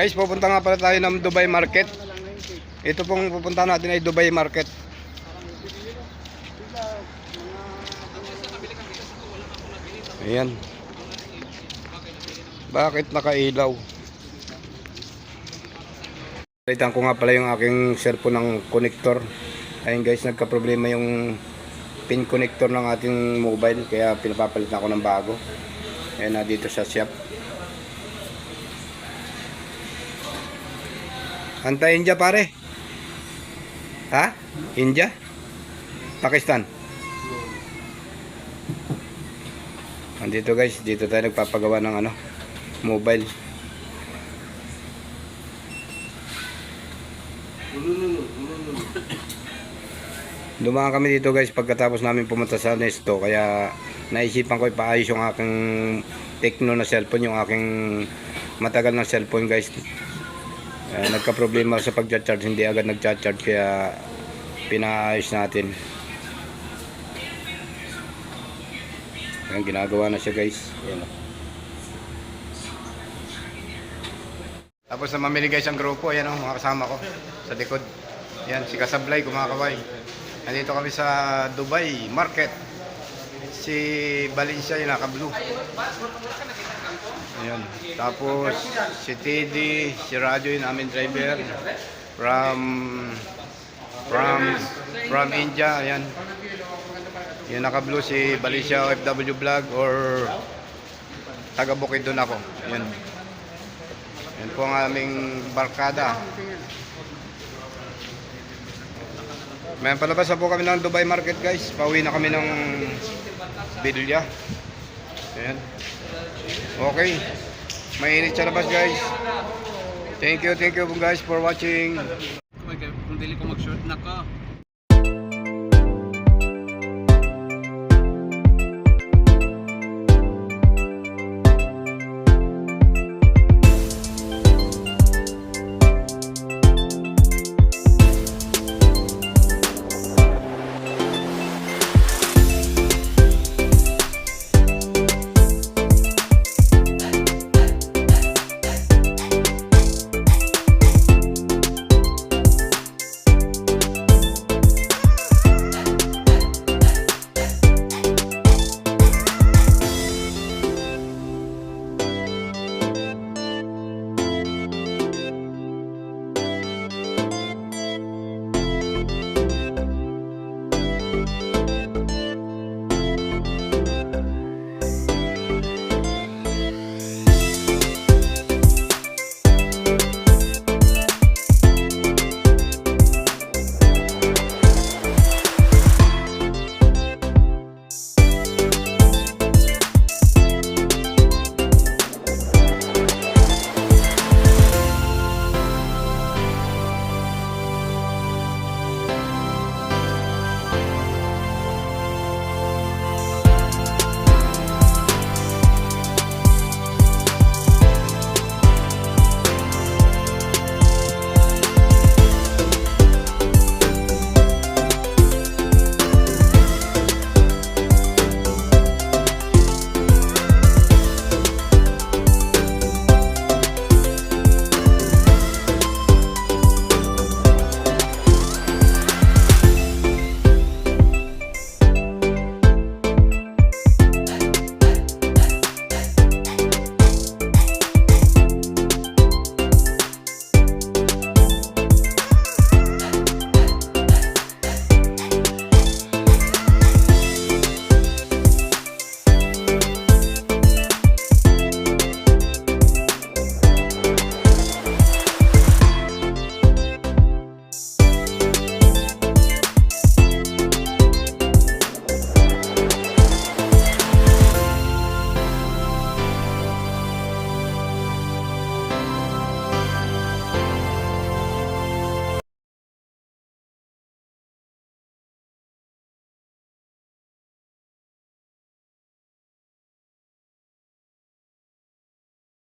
Guys, pupunta nga pala tayo ng Dubai Market. Ito pong pupunta natin ay Dubai Market. Ayan. Bakit nakailaw? Palitan ko nga pala yung aking cellphone ng connector. Ayun guys, nagka-problema yung pin connector ng ating mobile. Kaya pinapapalitan ako ng bago. Ayan na dito sa shop. Anta India pare. Ha? India? Pakistan? Andito guys, dito tayo nagpapagawa ng mobile. Dumaan kami dito guys pagkatapos namin pumunta sa Nesto, kaya naisipan ko ipaayos yung aking Tecno na cellphone, yung aking matagal na cellphone guys. Nagka-problema sa pag-charge, hindi agad nag-charge, kaya pinaayos natin. Ayan, ginagawa na siya guys. Ayan. Tapos na mamili guys ang grupo. Ayan mga kasama ko sa likod. Ayan, si Kasablay kumakaway. Nandito kami sa Dubai Market. Si Valencia yung naka-blue. Ayan. Tapos si Teddy, si Radyo yung aming driver from India. Ayan. Yung naka-blue si Valencia OFW Vlog or taga Bukidnon ako. Ayan. Yan po ang aming barkada. May palabas na po kami ng Dubai Market guys. Pauwi na kami ng Bidulya. Ayan. Okay. Mainit sa labas guys. Thank you guys for watching. Kung dili ko mag-short na ka.